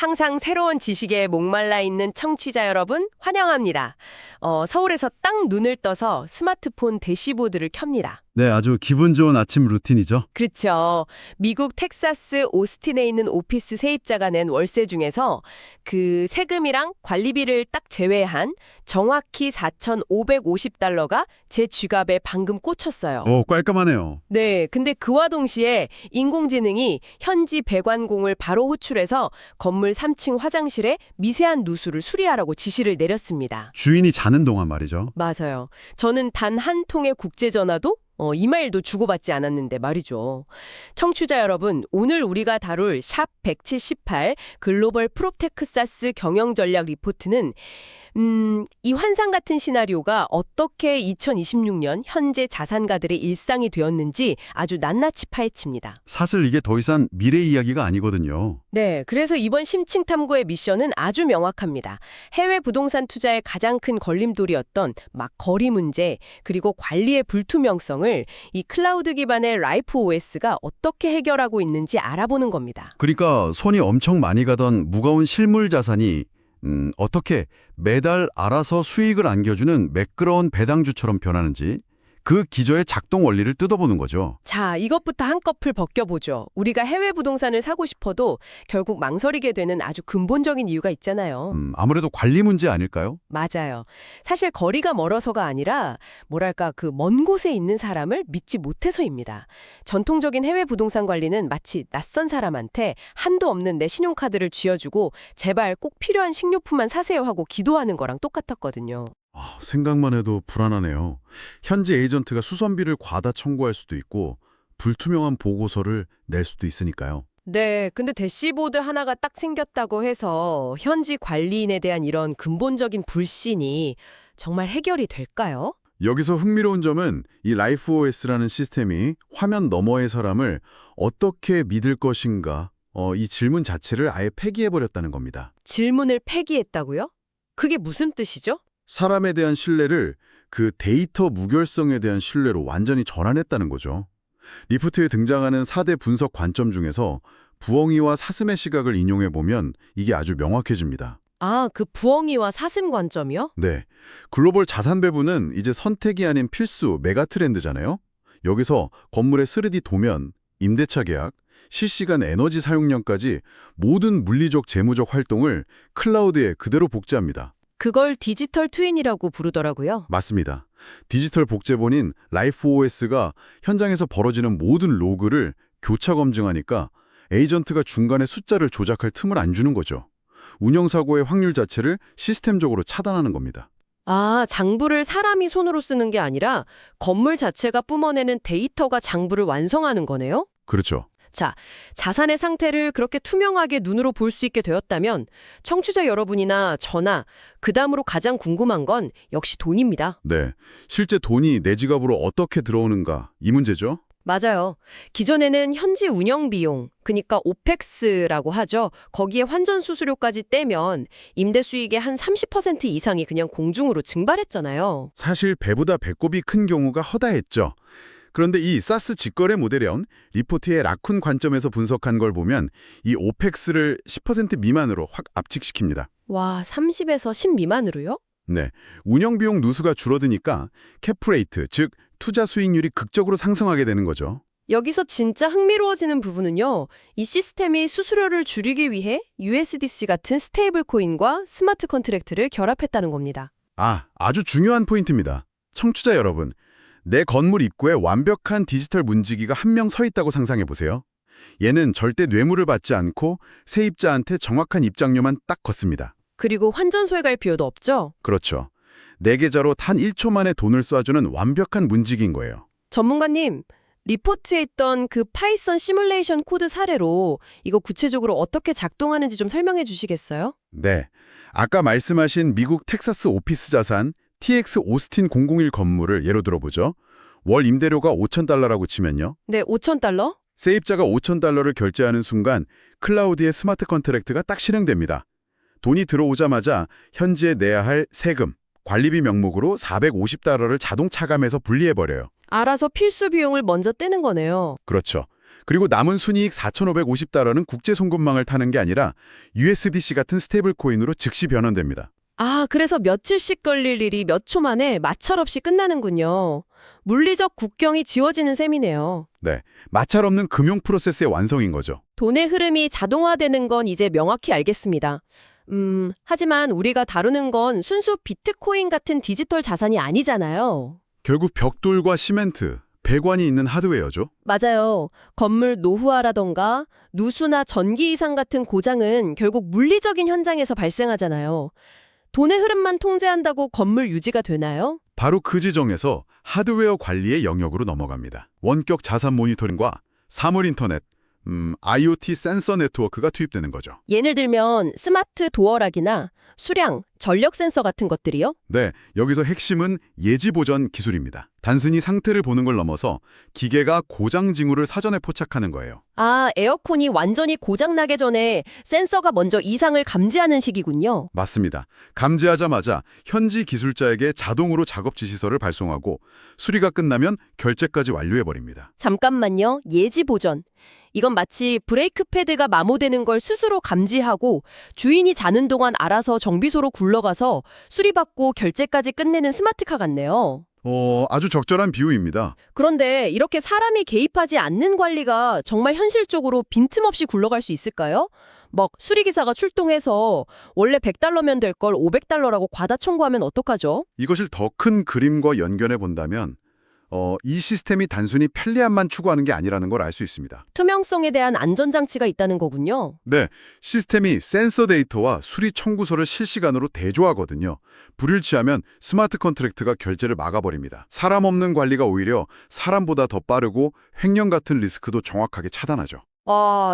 항상 새로운 지식에 목말라 있는 청취자 여러분 환영합니다. 서울에서 딱 눈을 떠서 스마트폰 대시보드를 켭니다. 네, 아주 기분 좋은 아침 루틴이죠. 그렇죠. 미국 텍사스 오스틴에 있는 오피스 세입자가 낸 월세 중에서 그 세금이랑 관리비를 딱 제외한 정확히 $4,550가 제 지갑에 방금 꽂혔어요. 깔끔하네요. 네, 근데 그와 동시에 인공지능이 현지 배관공을 바로 호출해서 건물 3층 화장실에 미세한 누수를 수리하라고 지시를 내렸습니다. 주인이 자는 동안 말이죠. 맞아요. 저는 단 한 통의 국제전화도 이메일도 주고받지 않았는데 말이죠. 청취자 여러분, 오늘 우리가 다룰 샵 178 글로벌 프롭테크 사스 경영 전략 리포트는 이 환상 같은 시나리오가 어떻게 2026년 현재 자산가들의 일상이 되었는지 아주 낱낱이 파헤칩니다. 사실 이게 더 이상 미래 이야기가 아니거든요. 네, 그래서 이번 심층 탐구의 미션은 아주 명확합니다. 해외 부동산 투자의 가장 큰 걸림돌이었던 막 거리 문제, 그리고 관리의 불투명성을 이 클라우드 기반의 라이프 OS가 어떻게 해결하고 있는지 알아보는 겁니다. 그러니까 손이 엄청 많이 가던 무거운 실물 자산이 어떻게 매달 알아서 수익을 안겨주는 매끄러운 배당주처럼 변하는지 그 기저의 작동 원리를 뜯어보는 거죠. 자, 이것부터 한꺼풀 벗겨보죠. 우리가 해외 부동산을 사고 싶어도 결국 망설이게 되는 아주 근본적인 이유가 있잖아요. 아무래도 관리 문제 아닐까요? 맞아요. 사실 거리가 멀어서가 아니라 뭐랄까 그 먼 곳에 있는 사람을 믿지 못해서입니다. 전통적인 해외 부동산 관리는 마치 낯선 사람한테 한도 없는 내 신용카드를 쥐어주고 제발 꼭 필요한 식료품만 사세요 하고 기도하는 거랑 똑같았거든요. 생각만 해도 불안하네요. 현지 에이전트가 수선비를 과다 청구할 수도 있고 불투명한 보고서를 낼 수도 있으니까요. 네, 근데 대시보드 하나가 딱 생겼다고 해서 현지 관리인에 대한 이런 근본적인 불신이 정말 해결이 될까요? 여기서 흥미로운 점은 이 라이프 OS라는 시스템이 화면 너머의 사람을 어떻게 믿을 것인가 이 질문 자체를 아예 폐기해버렸다는 겁니다. 질문을 폐기했다고요? 그게 무슨 뜻이죠? 사람에 대한 신뢰를 그 데이터 무결성에 대한 신뢰로 완전히 전환했다는 거죠. 리포트에 등장하는 4대 분석 관점 중에서 부엉이와 사슴의 시각을 인용해보면 이게 아주 명확해집니다. 아, 그 부엉이와 사슴 관점이요? 네, 글로벌 자산 배분은 이제 선택이 아닌 필수 메가 트렌드잖아요. 여기서 건물의 3D 도면, 임대차 계약, 실시간 에너지 사용량까지 모든 물리적 재무적 활동을 클라우드에 그대로 복제합니다. 그걸 디지털 트윈이라고 부르더라고요. 맞습니다. 디지털 복제본인 라이프 OS가 현장에서 벌어지는 모든 로그를 교차 검증하니까 에이전트가 중간에 숫자를 조작할 틈을 안 주는 거죠. 운영사고의 확률 자체를 시스템적으로 차단하는 겁니다. 아, 장부를 사람이 손으로 쓰는 게 아니라 건물 자체가 뿜어내는 데이터가 장부를 완성하는 거네요? 그렇죠. 자, 자산의 상태를 그렇게 투명하게 눈으로 볼 수 있게 되었다면 청취자 여러분이나 저나 그 다음으로 가장 궁금한 건 역시 돈입니다. 네, 실제 돈이 내 지갑으로 어떻게 들어오는가 이 문제죠. 맞아요. 기존에는 현지 운영 비용, 그러니까 오펙스라고 하죠. 거기에 환전 수수료까지 떼면 임대 수익의 한 30% 이상이 그냥 공중으로 증발했잖아요. 사실 배보다 배꼽이 큰 경우가 허다했죠. 그런데 이 사스 직거래 모델형 리포트의 라쿤 관점에서 분석한 걸 보면 이 오펙스를 10% 미만으로 확 압축시킵니다. 와, 30에서 10 미만으로요? 네, 운영비용 누수가 줄어드니까 캐프레이트, 즉 투자 수익률이 극적으로 상승하게 되는 거죠. 여기서 진짜 흥미로워지는 부분은요. 이 시스템이 수수료를 줄이기 위해 USDC 같은 스테이블 코인과 스마트 컨트랙트를 결합했다는 겁니다. 아주 중요한 포인트입니다. 청취자 여러분, 내 건물 입구에 완벽한 디지털 문지기가 한 명 서 있다고 상상해 보세요. 얘는 절대 뇌물을 받지 않고 세입자한테 정확한 입장료만 딱 걷습니다. 그리고 환전소에 갈 필요도 없죠? 그렇죠. 내 계좌로 단 1초 만에 돈을 쏴주는 완벽한 문지기인 거예요. 전문가님, 리포트에 있던 그 파이썬 시뮬레이션 코드 사례로 이거 구체적으로 어떻게 작동하는지 좀 설명해 주시겠어요? 네, 아까 말씀하신 미국 텍사스 오피스 자산 TX 오스틴 001 건물을 예로 들어보죠. 월 임대료가 $5,000라고 치면요. 네, $5,000? 세입자가 $5,000를 결제하는 순간 클라우드의 스마트 컨트랙트가 딱 실행됩니다. 돈이 들어오자마자 현지에 내야 할 세금, 관리비 명목으로 $450를 자동 차감해서 분리해버려요. 알아서 필수 비용을 먼저 떼는 거네요. 그렇죠. 그리고 남은 순이익 4,550달러는 국제 송금망을 타는 게 아니라 USDC 같은 스테이블 코인으로 즉시 변환됩니다. 아, 그래서 며칠씩 걸릴 일이 몇 초 만에 마찰 없이 끝나는군요. 물리적 국경이 지워지는 셈이네요. 네, 마찰 없는 금융 프로세스의 완성인 거죠. 돈의 흐름이 자동화되는 건 이제 명확히 알겠습니다. 하지만 우리가 다루는 건 순수 비트코인 같은 디지털 자산이 아니잖아요. 결국 벽돌과 시멘트, 배관이 있는 하드웨어죠. 맞아요. 건물 노후화라던가 누수나 전기 이상 같은 고장은 결국 물리적인 현장에서 발생하잖아요. 돈의 흐름만 통제한다고 건물 유지가 되나요? 바로 그 지점에서 하드웨어 관리의 영역으로 넘어갑니다. 원격 자산 모니터링과 사물 인터넷, IoT 센서 네트워크가 투입되는 거죠. 예를 들면 스마트 도어락이나 수량, 전력 센서 같은 것들이요? 네, 여기서 핵심은 예지 보전 기술입니다. 단순히 상태를 보는 걸 넘어서 기계가 고장 징후를 사전에 포착하는 거예요. 아, 에어컨이 완전히 고장나기 전에 센서가 먼저 이상을 감지하는 식이군요. 맞습니다. 감지하자마자 현지 기술자에게 자동으로 작업 지시서를 발송하고 수리가 끝나면 결제까지 완료해버립니다. 잠깐만요. 예지 보전. 이건 마치 브레이크 패드가 마모되는 걸 스스로 감지하고 주인이 자는 동안 알아서 정비소로 굴러가서 수리받고 결제까지 끝내는 스마트카 같네요. 아주 적절한 비유입니다. 그런데 이렇게 사람이 개입하지 않는 관리가 정말 현실적으로 빈틈없이 굴러갈 수 있을까요? 막 수리기사가 출동해서 원래 100달러면 될 걸 500달러라고 과다 청구하면 어떡하죠? 이것을 더 큰 그림과 연결해 본다면 이 시스템이 단순히 편리함만 추구하는 게 아니라는 걸 알 수 있습니다. 투명성에 대한 안전장치가 있다는 거군요. 네, 시스템이 센서 데이터와 수리 청구서를 실시간으로 대조하거든요. 불을 취하면 스마트 컨트랙트가 결제를 막아버립니다. 사람 없는 관리가 오히려 사람보다 더 빠르고 횡령 같은 리스크도 정확하게 차단하죠.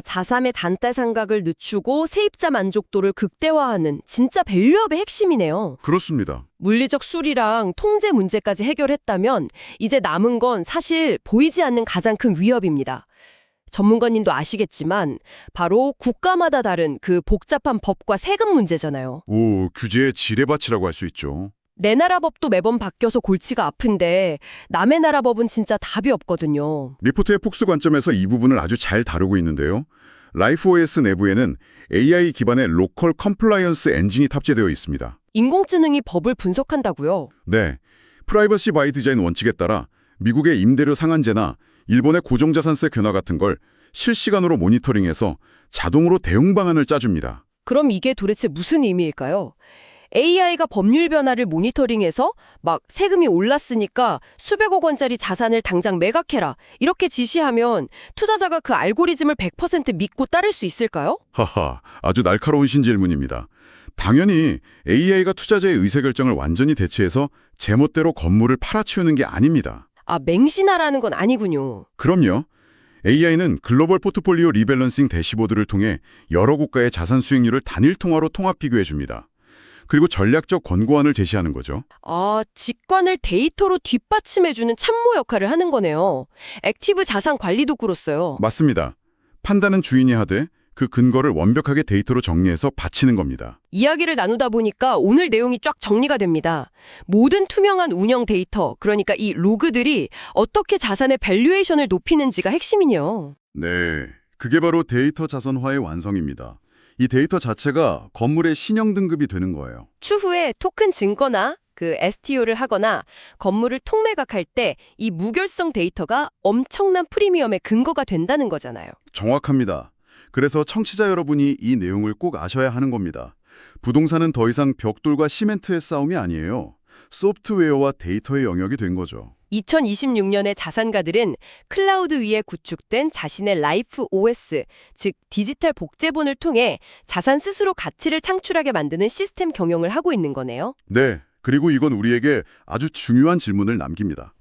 자산의 단타 상각을 늦추고 세입자 만족도를 극대화하는 진짜 밸류업의 핵심이네요. 그렇습니다. 물리적 수리랑 통제 문제까지 해결했다면 이제 남은 건 사실 보이지 않는 가장 큰 위협입니다. 전문가님도 아시겠지만 바로 국가마다 다른 그 복잡한 법과 세금 문제잖아요. 규제의 지뢰밭이라고 할 수 있죠. 내 나라 법도 매번 바뀌어서 골치가 아픈데 남의 나라 법은 진짜 답이 없거든요. 리포트의 폭스 관점에서 이 부분을 아주 잘 다루고 있는데요. 라이프OS 내부에는 AI 기반의 로컬 컴플라이언스 엔진이 탑재되어 있습니다. 인공지능이 법을 분석한다고요? 네, 프라이버시 바이 디자인 원칙에 따라 미국의 임대료 상한제나 일본의 고정자산세 변화 같은 걸 실시간으로 모니터링해서 자동으로 대응 방안을 짜줍니다. 그럼 이게 도대체 무슨 의미일까요? AI가 법률 변화를 모니터링해서 막 세금이 올랐으니까 수백억 원짜리 자산을 당장 매각해라 이렇게 지시하면 투자자가 그 알고리즘을 100% 믿고 따를 수 있을까요? 하하, 아주 날카로운 신질문입니다. 당연히 AI가 투자자의 의사결정을 완전히 대체해서 제멋대로 건물을 팔아치우는 게 아닙니다. 아, 맹신하라는 건 아니군요. 그럼요. AI는 글로벌 포트폴리오 리밸런싱 대시보드를 통해 여러 국가의 자산 수익률을 단일 통화로 통합 비교해 줍니다. 그리고 전략적 권고안을 제시하는 거죠. 아, 직관을 데이터로 뒷받침해주는 참모 역할을 하는 거네요. 액티브 자산 관리도 그렇어요. 맞습니다. 판단은 주인이 하되 그 근거를 완벽하게 데이터로 정리해서 바치는 겁니다. 이야기를 나누다 보니까 오늘 내용이 쫙 정리가 됩니다. 모든 투명한 운영 데이터, 그러니까 이 로그들이 어떻게 자산의 밸류에이션을 높이는지가 핵심이네요. 네, 그게 바로 데이터 자산화의 완성입니다. 이 데이터 자체가 건물의 신용 등급이 되는 거예요. 추후에 토큰 증거나 그 STO를 하거나 건물을 통매각할 때 이 무결성 데이터가 엄청난 프리미엄의 근거가 된다는 거잖아요. 정확합니다. 그래서 청취자 여러분이 이 내용을 꼭 아셔야 하는 겁니다. 부동산은 더 이상 벽돌과 시멘트의 싸움이 아니에요. 소프트웨어와 데이터의 영역이 된 거죠. 2026년의 자산가들은 클라우드 위에 구축된 자신의 라이프 OS, 즉 디지털 복제본을 통해 자산 스스로 가치를 창출하게 만드는 시스템 경영을 하고 있는 거네요. 네, 그리고 이건 우리에게 아주 중요한 질문을 남깁니다.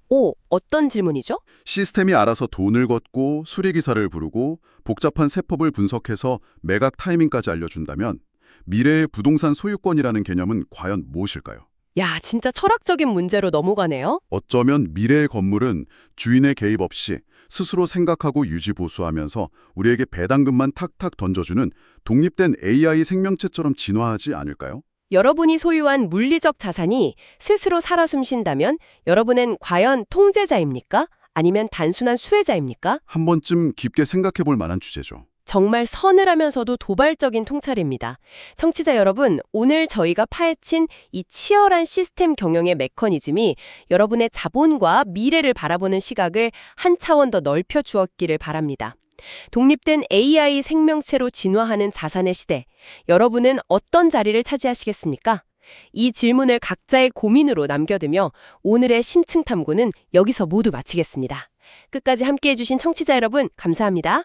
어떤 질문이죠? 시스템이 알아서 돈을 걷고 수리기사를 부르고 복잡한 세법을 분석해서 매각 타이밍까지 알려준다면 미래의 부동산 소유권이라는 개념은 과연 무엇일까요? 야, 진짜 철학적인 문제로 넘어가네요. 어쩌면 미래의 건물은 주인의 개입 없이 스스로 생각하고 유지 보수하면서 우리에게 배당금만 탁탁 던져주는 독립된 AI 생명체처럼 진화하지 않을까요? 여러분이 소유한 물리적 자산이 스스로 살아 숨쉰다면 여러분은 과연 통제자입니까? 아니면 단순한 수혜자입니까? 한 번쯤 깊게 생각해 볼 만한 주제죠. 정말 서늘하면서도 도발적인 통찰입니다. 청취자 여러분, 오늘 저희가 파헤친 이 치열한 시스템 경영의 메커니즘이 여러분의 자본과 미래를 바라보는 시각을 한 차원 더 넓혀 주었기를 바랍니다. 독립된 AI 생명체로 진화하는 자산의 시대, 여러분은 어떤 자리를 차지하시겠습니까? 이 질문을 각자의 고민으로 남겨두며 오늘의 심층 탐구는 여기서 모두 마치겠습니다. 끝까지 함께해 주신 청취자 여러분, 감사합니다.